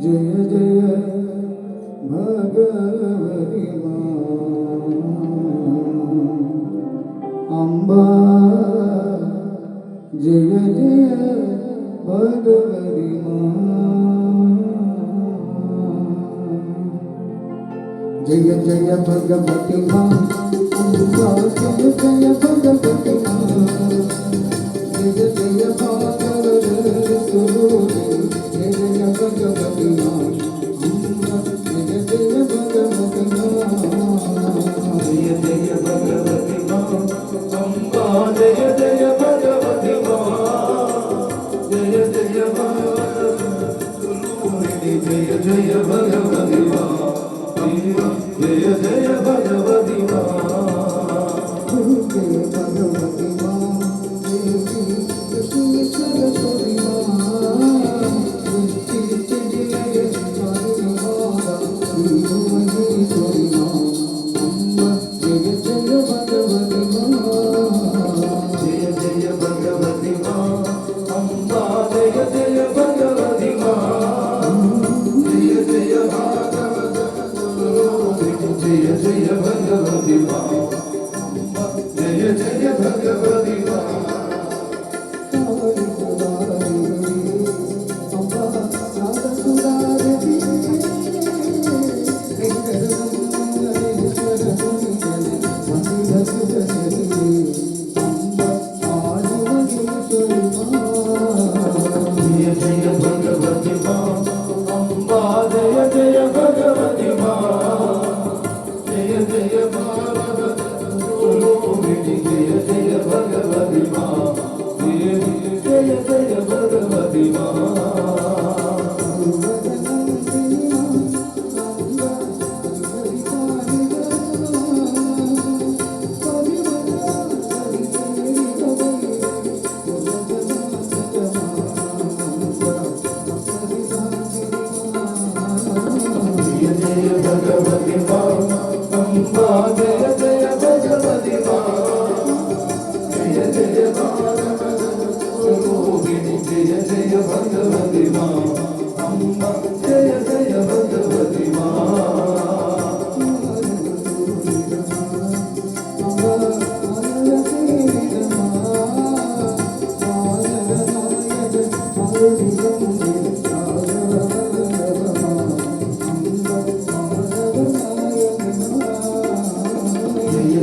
जय जय भगवती अम्बा जय जय भगवती जय जय भगवती माँ अम्बा जय जय भगवती माँ जय जय भगवती स्वरूपी जय जय भगवती माँ अम्बा जय जय भगवती माँ जय जय भगवती माँ अम्बा जय जय भगवती माँ जय जय भगवती जय जय भगवती माँ जय जय भगवती माँ जय भगवती माँ देवी लक्ष्मी सरस्वती माँ वृत्ति जय स्वामी माता श्री महेश्वरी माँ अम्बा जय जय भगवती माँ जय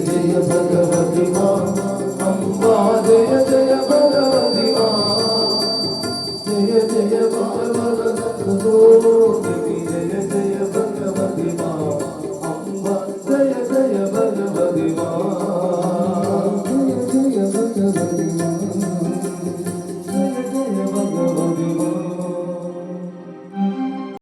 जय भगवती माँ अम्बा जय जय भगवती माँ जय जय जय जय भगवती माँ जय जय भगवती माँ जय जय भगवती माँ